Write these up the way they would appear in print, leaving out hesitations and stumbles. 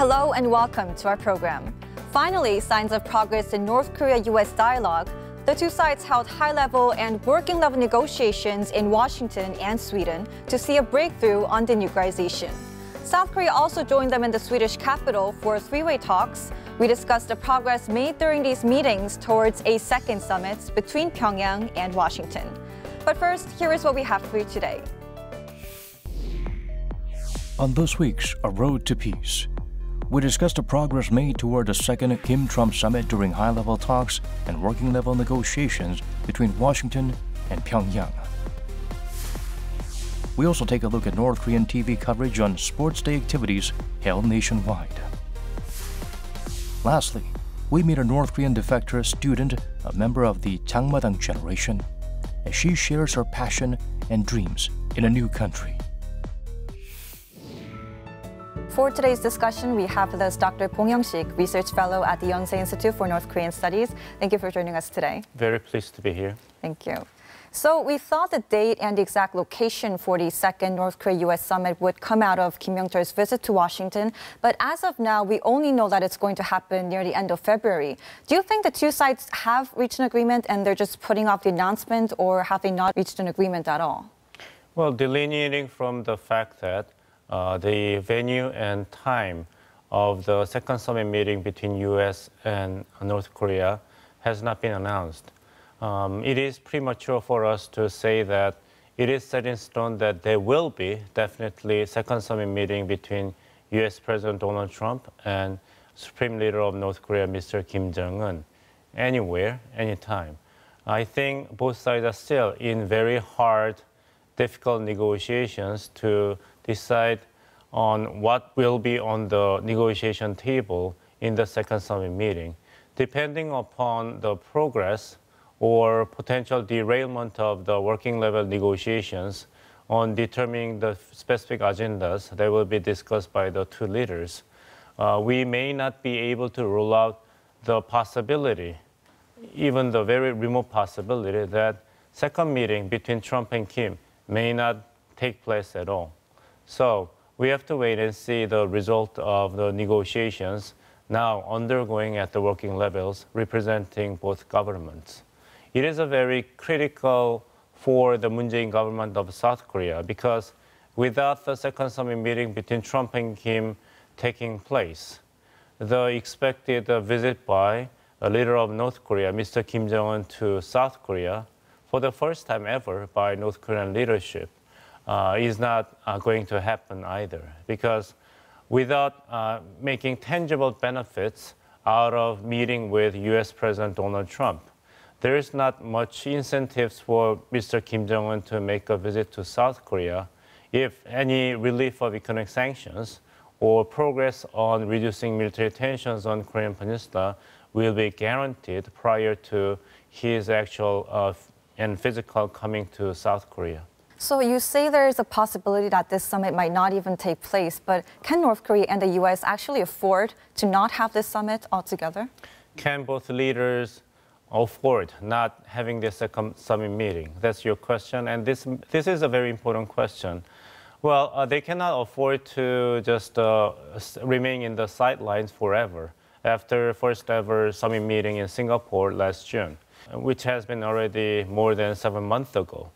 Hello and welcome to our program. Finally, signs of progress in North Korea-US dialogue. The two sides held high-level and working-level negotiations in Washington and Sweden to see a breakthrough on denuclearization. South Korea also joined them in the Swedish capital for three-way talks. We discussed the progress made during these meetings towards a second summit between Pyongyang and Washington. But first, here is what we have for you today. On this week's A Road to Peace, we discussed the progress made toward the second Kim-Trump summit during high-level talks and working-level negotiations between Washington and Pyongyang. We also take a look at North Korean TV coverage on sports day activities held nationwide. Lastly, we meet a North Korean defector student, a member of the Changmadang generation, as she shares her passion and dreams in a new country. For today's discussion, we have with us Dr. Bong Young-shik, Research Fellow at the Yonsei Institute for North Korean Studies. Thank you for joining us today. Very pleased to be here. Thank you. So we thought the date and the exact location for the second North Korea-US summit would come out of Kim Yong-chol's visit to Washington. But as of now, we only know that it's going to happen near the end of February. Do you think the two sides have reached an agreement and they're just putting off the announcement, or have they not reached an agreement at all? Well, delineating from the fact that the venue and time of the second summit meeting between U.S. and North Korea has not been announced. It is premature for us to say that it is set in stone that there will be definitely second summit meeting between U.S. President Donald Trump and Supreme Leader of North Korea, Mr. Kim Jong-un, anywhere, anytime. I think both sides are still in very hard, difficult negotiations to decide on what will be on the negotiation table in the second summit meeting. Depending upon the progress or potential derailment of the working level negotiations on determining the specific agendas that will be discussed by the two leaders, we may not be able to rule out the possibility, even the very remote possibility, that second meeting between Trump and Kim may not take place at all. So we have to wait and see the result of the negotiations now undergoing at the working levels representing both governments. It is a very critical for the Moon Jae-in government of South Korea, because without the second summit meeting between Trump and Kim taking place, the expected visit by a leader of North Korea, Mr. Kim Jong-un, to South Korea for the first time ever by North Korean leadership is not going to happen either, because without making tangible benefits out of meeting with U.S. President Donald Trump, there is not much incentives for Mr. Kim Jong-un to make a visit to South Korea if any relief of economic sanctions or progress on reducing military tensions on Korean Peninsula will be guaranteed prior to his actual and physical coming to South Korea. So you say there is a possibility that this summit might not even take place, but can North Korea and the U.S. actually afford to not have this summit altogether? Can both leaders afford not having this second summit meeting? That's your question, and this is a very important question. Well, they cannot afford to just remain in the sidelines forever after first ever summit meeting in Singapore last June, which has been already more than 7 months ago.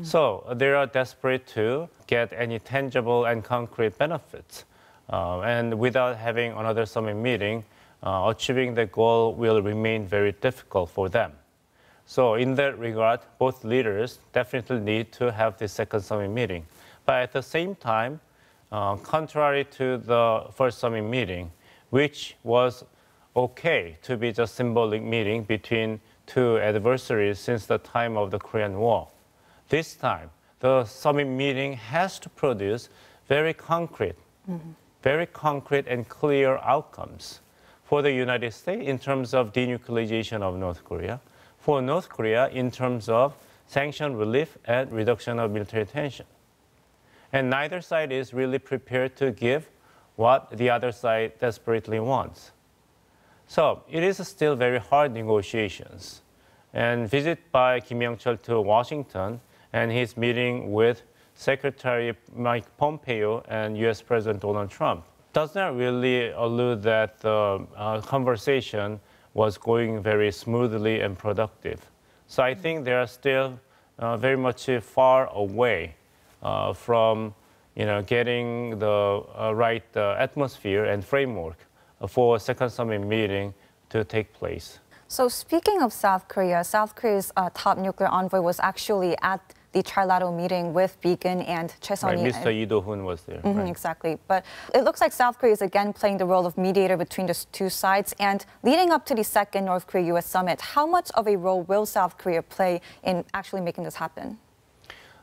So they are desperate to get any tangible and concrete benefits. And without having another summit meeting, achieving the goal will remain very difficult for them. So in that regard, both leaders definitely need to have this second summit meeting. But at the same time, contrary to the first summit meeting, which was okay to be just symbolic meeting between two adversaries since the time of the Korean War, this time the summit meeting has to produce very concrete and clear outcomes for the United States in terms of denuclearization of North Korea, for North Korea in terms of sanction relief and reduction of military tension. And neither side is really prepared to give what the other side desperately wants. So it is still very hard negotiations. And visit by Kim Yong-chol to Washington and his meeting with Secretary Mike Pompeo and U.S. President Donald Trump does not really allude that the conversation was going very smoothly and productive. So I think they are still very much far away from getting the right atmosphere and framework for second summit meeting to take place. So speaking of South Korea's top nuclear envoy was actually at the trilateral meeting with Began and Choi Right, Sun-hee. Mr. Lee Do-hoon was there. Right. Exactly. But it looks like South Korea is again playing the role of mediator between the two sides. And leading up to the second North Korea-US summit, how much of a role will South Korea play in actually making this happen?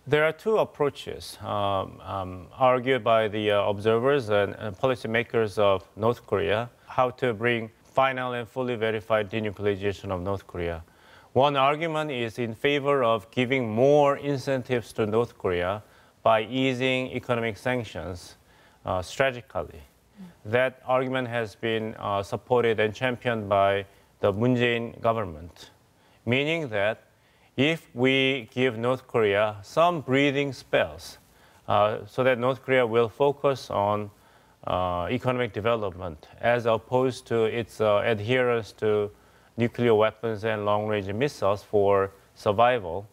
There are two approaches argued by the observers and policymakers of North Korea, how to bring final and fully verified denuclearization of North Korea. One argument is in favor of giving more incentives to North Korea by easing economic sanctions strategically. That argument has been supported and championed by the Moon Jae-in government, meaning that if we give North Korea some breathing spells so that North Korea will focus on economic development as opposed to its adherence to nuclear weapons and long-range missiles for survival,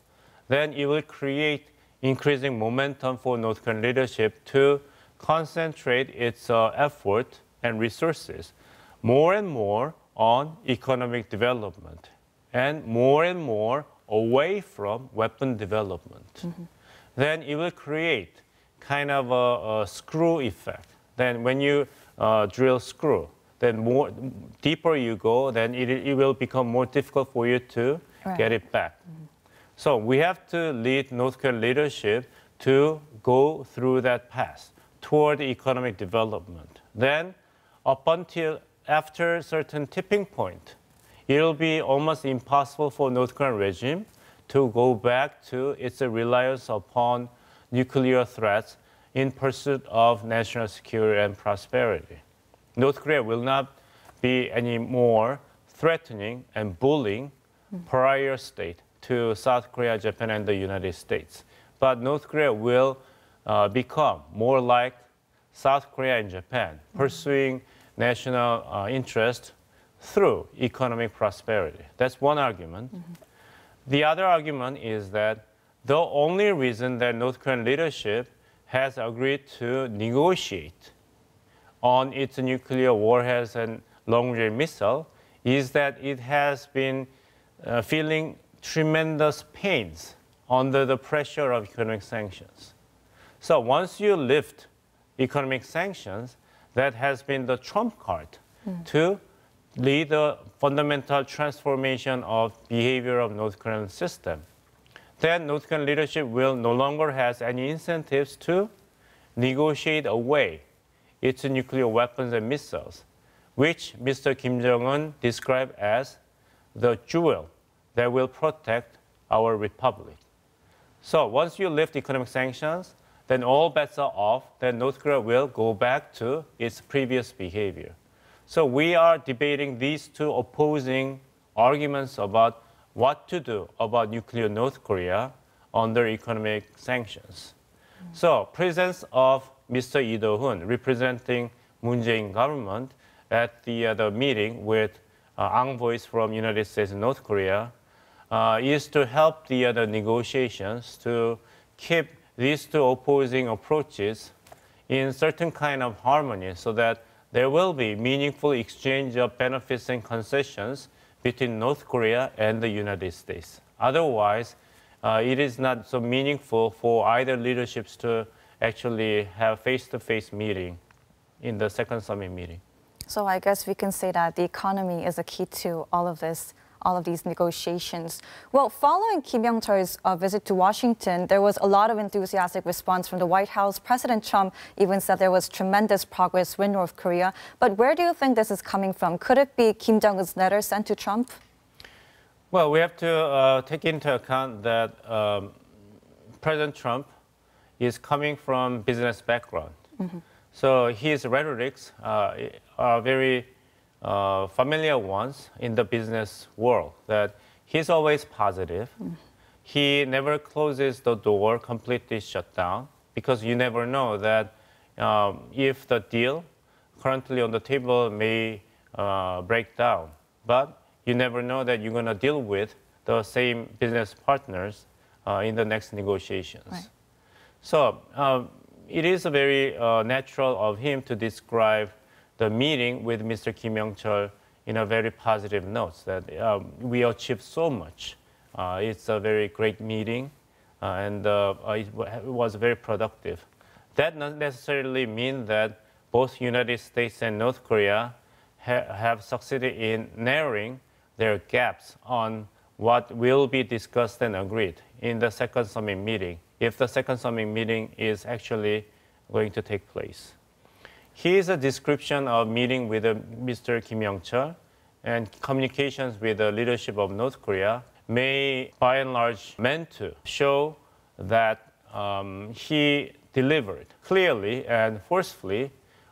then it will create increasing momentum for North Korean leadership to concentrate its effort and resources more and more on economic development and more away from weapon development. Then it will create kind of a screw effect. Then when you drill screw, then more deeper you go, then it will become more difficult for you to get it back. So we have to lead North Korean leadership to go through that path toward economic development. Then up until after a certain tipping point, it will be almost impossible for North Korean regime to go back to its reliance upon nuclear threats in pursuit of national security and prosperity. North Korea will not be any more threatening and bullying pariah state to South Korea, Japan, and the United States. But North Korea will become more like South Korea and Japan, pursuing national interest through economic prosperity. That's one argument. The other argument is that the only reason that North Korean leadership has agreed to negotiate on its nuclear warheads and long-range missile is that it has been feeling tremendous pains under the pressure of economic sanctions. So once you lift economic sanctions, that has been the trump card to lead the fundamental transformation of behavior of North Korean system. Then North Korean leadership will no longer have any incentives to negotiate away its nuclear weapons and missiles, which Mr. Kim Jong-un described as the jewel that will protect our republic. So once you lift economic sanctions, then all bets are off, then North Korea will go back to its previous behavior. So we are debating these two opposing arguments about what to do about nuclear North Korea under economic sanctions. So presence of Mr. Lee Do-hoon representing Moon Jae-in government at the meeting with envoys from United States and North Korea is to help the negotiations to keep these two opposing approaches in certain kind of harmony so that there will be meaningful exchange of benefits and concessions between North Korea and the United States. Otherwise, it is not so meaningful for either leaderships to actually have face-to-face meeting in the second summit meeting. So I guess we can say that the economy is a key to all of these negotiations. Well, following Kim Yong-chol's visit to Washington, there was a lot of enthusiastic response from the White House. President Trump even said there was tremendous progress with North Korea. But where do you think this is coming from? Could it be Kim Jong-un's letter sent to Trump? Well, we have to take into account that President Trump is coming from business background. So his rhetorics are very familiar ones in the business world, that he's always positive. He never closes the door completely shut down, because you never know that if the deal currently on the table may break down. But you never know that you're going to deal with the same business partners in the next negotiations. Right. So it is very natural of him to describe the meeting with Mr. Kim Yong-chol in a very positive note, that we achieved so much. It's a very great meeting, and it was very productive. That doesn't necessarily mean that both United States and North Korea have succeeded in narrowing their gaps on what will be discussed and agreed in the second summit meeting, if the second summit meeting is actually going to take place. Here's a description of meeting with Mr. Kim Yong-chol, and communications with the leadership of North Korea may, by and large, meant to show that he delivered clearly and forcefully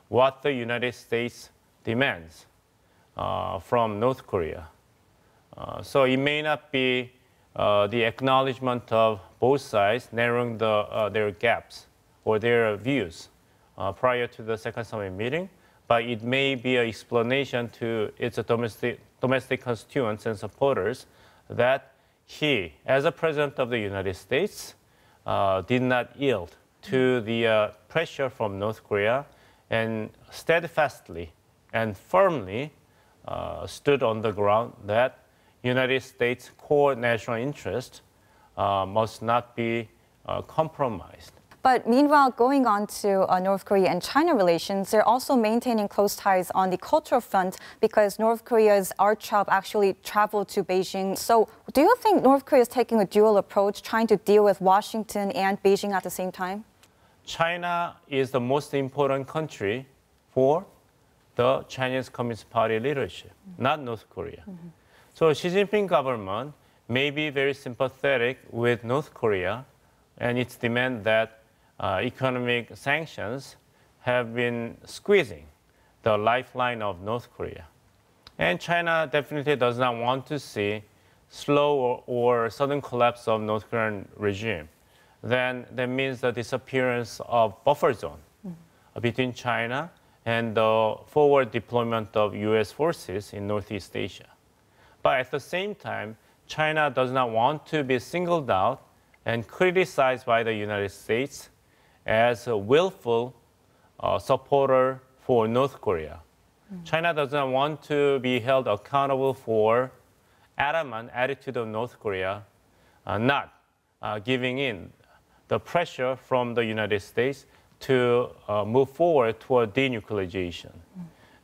what the United States demands from North Korea. So it may not be the acknowledgement of both sides narrowing their gaps or their views prior to the second summit meeting, but it may be an explanation to its domestic constituents and supporters that he, as a president of the United States, did not yield to the pressure from North Korea and steadfastly and firmly stood on the ground that United States' core national interest must not be compromised. But meanwhile, going on to North Korea and China relations, they're also maintaining close ties on the cultural front because North Korea's art shop actually traveled to Beijing. So do you think North Korea is taking a dual approach, trying to deal with Washington and Beijing at the same time? China is the most important country for the Chinese Communist Party leadership, not North Korea. So Xi Jinping government may be very sympathetic with North Korea and its demand that economic sanctions have been squeezing the lifeline of North Korea. And China definitely does not want to see slow or sudden collapse of North Korean regime. Then that means the disappearance of buffer zone between China and the forward deployment of US forces in Northeast Asia. But at the same time, China does not want to be singled out and criticized by the United States as a willful supporter for North Korea. China does not want to be held accountable for adamant attitude of North Korea, not giving in the pressure from the United States to move forward toward denuclearization.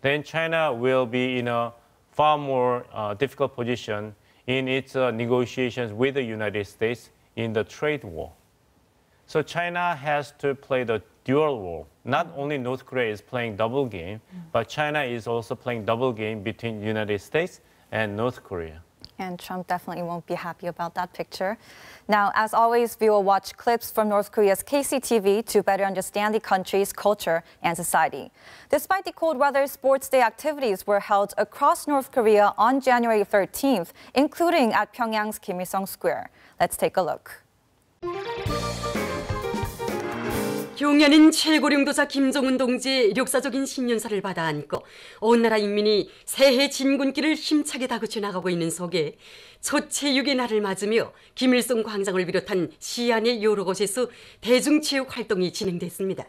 Then China will be in a far more difficult position in its negotiations with the United States in the trade war. So China has to play the dual role. Not only North Korea is playing double game, but China is also playing double game between the United States and North Korea. And Trump definitely won't be happy about that picture. Now, as always, we will watch clips from North Korea's KCTV to better understand the country's culture and society. Despite the cold weather, sports day activities were held across North Korea on January 13th, including at Pyongyang's Kim Il-sung Square. Let's take a look. 경연은 최고령도사 김정은 동지의 역사적인 신년사를 받아 안고 온 나라 인민이 새해 진군길을 힘차게 다그쳐 나가고 있는 속에 첫 체육의 날을 맞으며 김일성 광장을 비롯한 시안의 여러 곳에서 대중체육 활동이 진행됐습니다.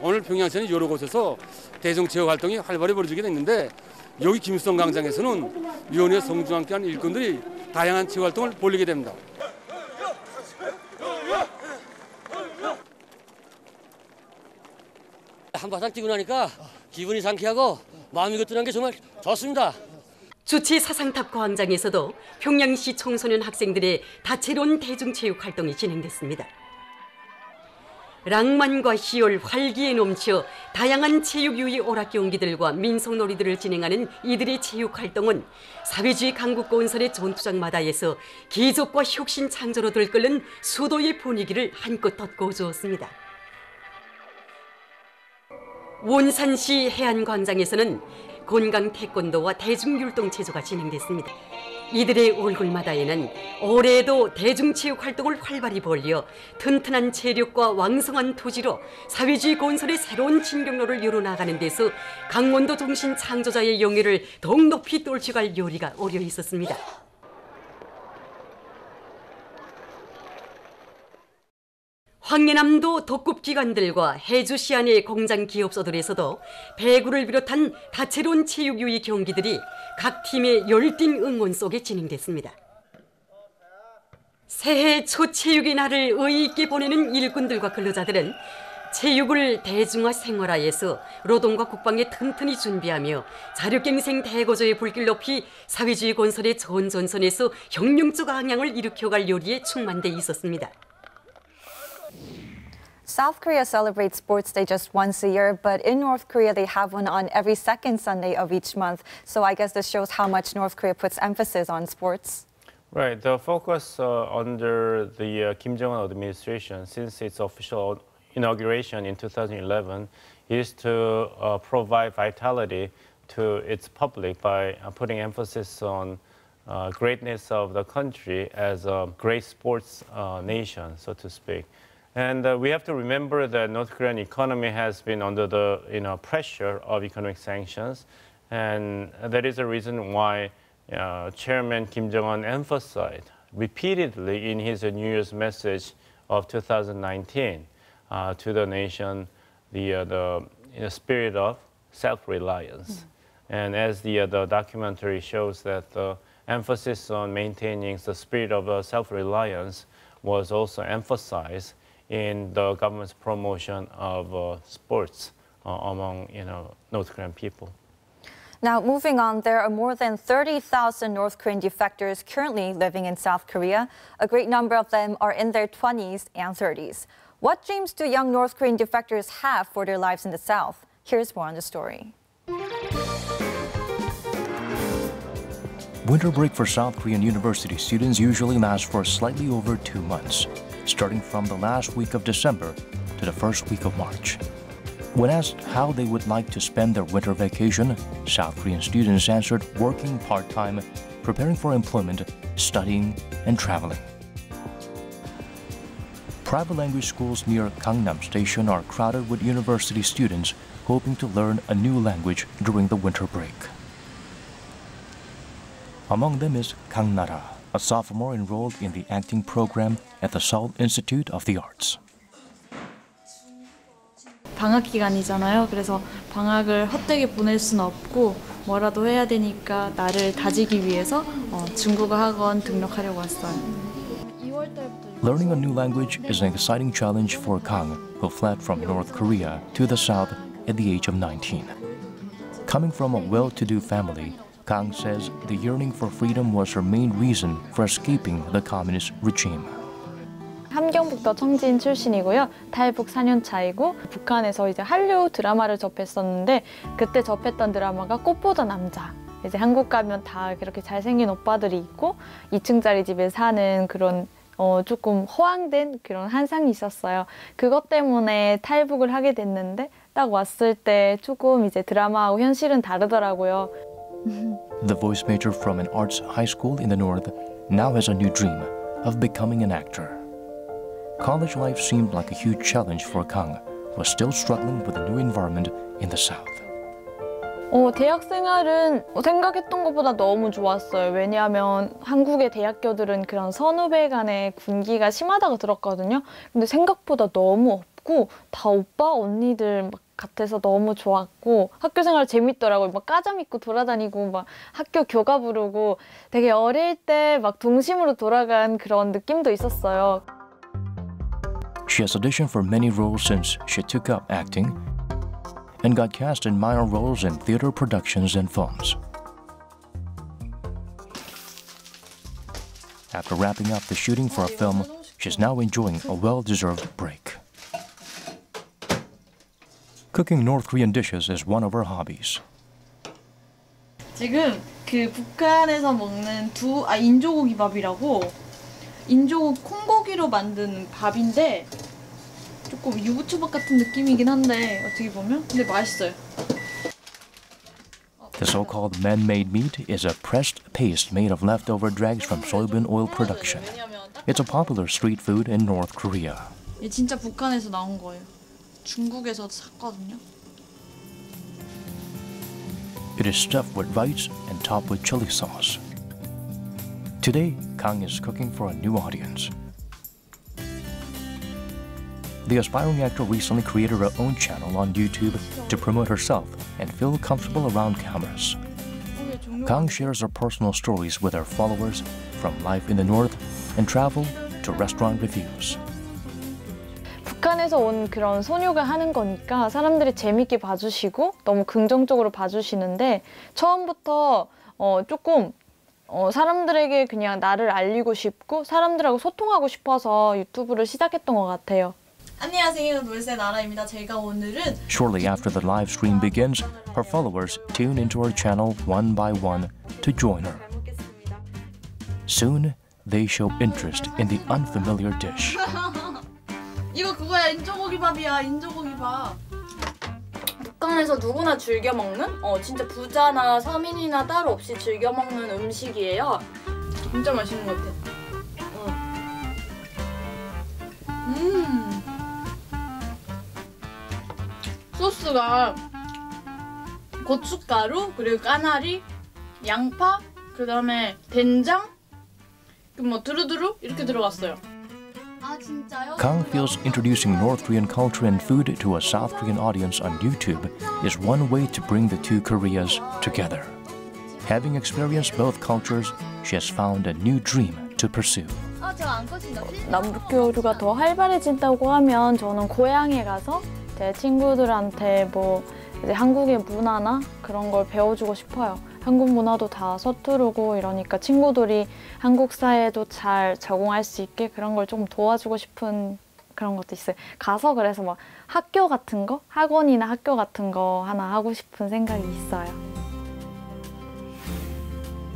오늘 평양시는 여러 곳에서 대중체육 활동이 활발히 벌어지게 됐는데 여기 김일성 광장에서는 위원회 성주와 함께한 일꾼들이 다양한 체육 활동을 벌이게 됩니다. 한바탕 뛰고 나니까 기분이 상쾌하고 마음이 거뜬한 게 정말 좋습니다. 주치 사상탑 광장에서도 평양시 청소년 학생들의 다채로운 대중체육 활동이 진행됐습니다. 낭만과 희열, 활기에 넘쳐 다양한 체육 유희 오락 경기들과 민속놀이들을 진행하는 이들의 체육 활동은 사회주의 강국 건설의 전투장마다에서 기적과 혁신 창조로 들끓는 수도의 분위기를 한껏 덮어주었습니다. 원산시 해안광장에서는 곤강 태권도와 대중율동 체조가 진행됐습니다. 이들의 얼굴마다에는 올해에도 대중체육 활동을 활발히 벌여 튼튼한 체력과 왕성한 토지로 사회주의 건설의 새로운 진경로를 열어나가는 데서 강원도 정신 창조자의 영예를 더욱 높이 떨쳐갈 요리가 어려 있었습니다. 황해남도 덕급기관들과 해주 시안의 공장 기업소들에서도 배구를 비롯한 다채로운 체육 유희 경기들이 각 팀의 열띤 응원 속에 진행됐습니다. 새해 초 체육의 날을 의의 있게 보내는 일꾼들과 근로자들은 체육을 대중화 생활화해서 노동과 국방에 튼튼히 준비하며 자력갱생 대거조의 불길 높이 사회주의 건설의 전전선에서 혁명적 항향을 일으켜갈 요리에 충만돼 있었습니다. South Korea celebrates Sports Day just once a year, but in North Korea they have one on every second Sunday of each month. So I guess this shows how much North Korea puts emphasis on sports. Right. The focus under the Kim Jong-un administration since its official inauguration in 2011 is to provide vitality to its public by putting emphasis on greatness of the country as a great sports nation, so to speak. And we have to remember that North Korean economy has been under the pressure of economic sanctions, and that is the reason why Chairman Kim Jong-un emphasized repeatedly in his New Year's message of 2019 to the nation the spirit of self-reliance. And as the documentary shows, that the emphasis on maintaining the spirit of self-reliance was also emphasized in the government's promotion of sports among North Korean people. Now, moving on, there are more than 30,000 North Korean defectors currently living in South Korea. A great number of them are in their 20s and 30s. What dreams do young North Korean defectors have for their lives in the South? Here's more on the story. Winter break for South Korean university students usually lasts for slightly over 2 months, starting from the last week of December to the first week of March. When asked how they would like to spend their winter vacation, South Korean students answered working part-time, preparing for employment, studying, and traveling. Private language schools near Gangnam Station are crowded with university students hoping to learn a new language during the winter break. Among them is Kang Nara, a sophomore enrolled in the acting program at the Seoul Institute of the Arts. 방학 기간이잖아요. 그래서 방학을 헛되게 보낼 수는 없고 뭐라도 해야 되니까 나를 다지기 위해서 중국어 학원 등록하려고 왔어요. Learning a new language is an exciting challenge for Kang, who fled from North Korea to the South at the age of 19. Coming from a well-to-do family, Kang says the yearning for freedom was her main reason for escaping the communist regime. 함경북도 청진 출신이고요. 탈북 4년 차이고 북한에서 이제 한류 드라마를 접했었는데 그때 접했던 드라마가 꽃보다 남자. 이제 한국 가면 다 그렇게 잘생긴 오빠들이 있고 2층짜리 집에 사는 그런 조금 허황된 그런 한상이 있었어요. 그것 때문에 탈북을 하게 됐는데 딱 왔을 때 조금 이제 드라마하고 현실은 다르더라고요. The voice major from an arts high school in the north now has a new dream of becoming an actor. College life seemed like a huge challenge for Kang, who was still struggling with a new environment in the south. 대학 생활은 생각했던 것보다 너무 좋았어요. 왜냐하면 한국의 대학교들은 그런 선후배 간의 군기가 심하다고 들었거든요. 근데 생각보다 너무 없고 다 오빠 언니들 막 같아서 너무 좋았고 학교 생활 재밌더라고요. 막 까잠 입고 돌아다니고 막 학교 교가 부르고 되게 어릴 때 막 동심으로 돌아간 그런 느낌도 있었어요. She has auditioned for many roles since she took up acting and got cast in minor roles in theater productions and films. After wrapping up the shooting for a film, she's now enjoying a well-deserved break. Cooking North Korean dishes is one of her hobbies. 지금 그 북한에서 먹는 인조고기 밥이라고 인조고기 콩고기로 만든 밥인데 조금 유부초밥 같은 느낌이긴 한데 어떻게 보면 근데 맛있어요. The so-called man-made meat is a pressed paste made of leftover dregs from soybean oil production. It's a popular street food in North Korea. 이게 진짜 북한에서 나온 거예요. 중국에서 샀거든요. It is stuffed with rice and topped with chili sauce. Today, Kang is cooking for a new audience. The aspiring actor recently created her own channel on YouTube to promote herself and feel comfortable around cameras. Kang shares her personal stories with her followers, from life in the North and travel to restaurant reviews. 북한에서 온 그런 소녀가 하는 거니까 사람들이 재밌게 봐주시고 너무 긍정적으로 봐주시는데 처음부터 조금 사람들에게 그냥 나를 알리고 싶고 사람들하고 소통하고 싶어서 유튜브를 시작했던 것 같아요. 안녕하세요, 놀새 나라입니다. 제가 오늘은 Shortly after the live stream begins, her followers tune into her channel one by one to join her. Soon, they show interest in the unfamiliar dish. 이거 그거야, 인조고기밥이야, 인조고기밥. 북한에서 누구나 즐겨 먹는 진짜 부자나 서민이나 따로 없이 즐겨 먹는 음식이에요. 진짜 맛있는 것 같아. 소스가 고춧가루, 그리고 까나리, 양파, 그 다음에 된장, 뭐 두루두루 이렇게 들어갔어요. 아 진짜요? Kang feels introducing North Korean culture and food to a South Korean audience on YouTube is one way to bring the two Koreas together. Having experienced both cultures, she has found a new dream to pursue. 남북교류가 더 활발해진다고 하면 저는 고향에 가서 제 친구들한테 뭐 이제 한국의 문화나 그런 걸 배워주고 싶어요. 한국 문화도 다 서투르고 이러니까 친구들이 한국 사회에도 잘 적응할 수 있게 그런 걸 좀 도와주고 싶은 그런 것도 있어요. 가서 그래서 막 학교 같은 거, 학원이나 학교 같은 거 하나 하고 싶은 생각이 있어요.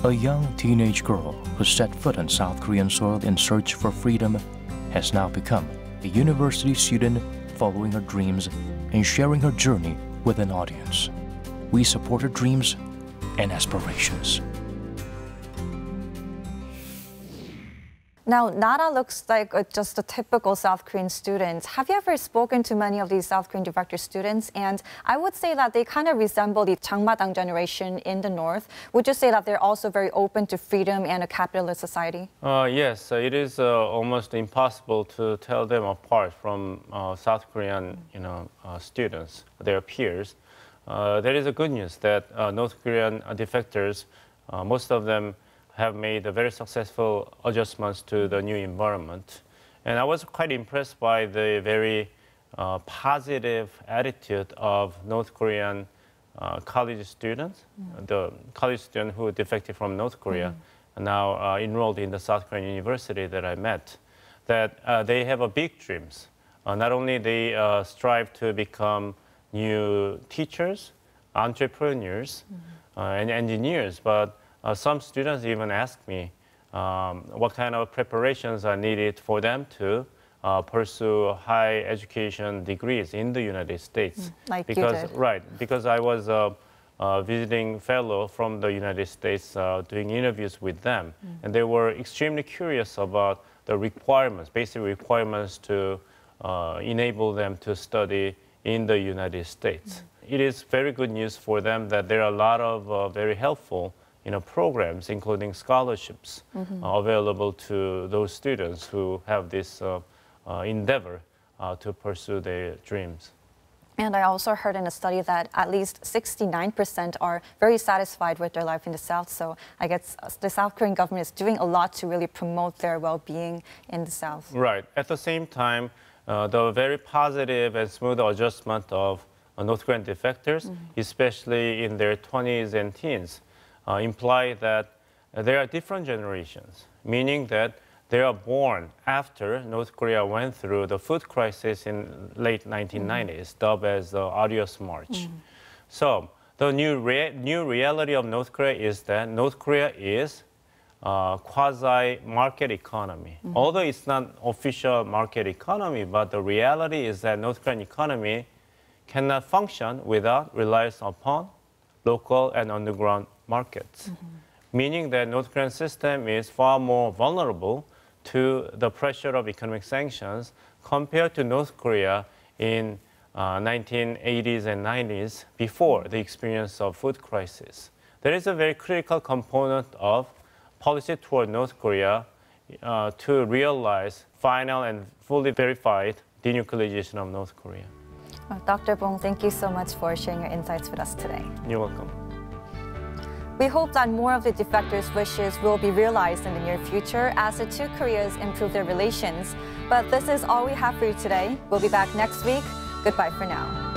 A young teenage girl who set foot on South Korean soil in search for freedom has now become a university student following her dreams and sharing her journey with an audience. We support her dreams and aspirations. Now, Nara looks like just a typical South Korean student. Have you ever spoken to many of these South Korean Defector students? And I would say that they kind of resemble the Changmadang generation in the North. Would you say that they're also very open to freedom and a capitalist society? Yes, it is almost impossible to tell them apart from South Korean, students, their peers. There is a good news that North Korean defectors, most of them have made very successful adjustments to the new environment. And I was quite impressed by the very positive attitude of North Korean college students, the college student who defected from North Korea, now enrolled in the South Korean university that I met, that they have big dreams. Not only they strive to become new teachers, entrepreneurs, and engineers, but some students even ask me what kind of preparations are needed for them to pursue high education degrees in the United States. Like because, you did. Right, because I was a visiting fellow from the United States doing interviews with them. And they were extremely curious about the requirements, basic requirements to enable them to study in the United States. It is very good news for them that there are a lot of very helpful programs, including scholarships, available to those students who have this endeavor to pursue their dreams. And I also heard in a study that at least 69% are very satisfied with their life in the South. So I guess the South Korean government is doing a lot to really promote their well-being in the South. Right. At the same time, the very positive and smooth adjustment of North Korean defectors, especially in their 20s and teens, imply that there are different generations, meaning that they are born after North Korea went through the food crisis in late 1990s, dubbed as the Arduous March. So the new reality of North Korea is that North Korea is quasi-market economy. Although it's not official market economy, but the reality is that North Korean economy cannot function without reliance upon local and underground markets, meaning that North Korean system is far more vulnerable to the pressure of economic sanctions compared to North Korea in 1980s and 90s before the experience of food crisis. There is a very critical component of policy toward North Korea to realize final and fully verified denuclearization of North Korea. Dr. Bong, thank you so much for sharing your insights with us today. You're welcome. We hope that more of the defectors' wishes will be realized in the near future as the two Koreas improve their relations. But this is all we have for you today. We'll be back next week. Goodbye for now.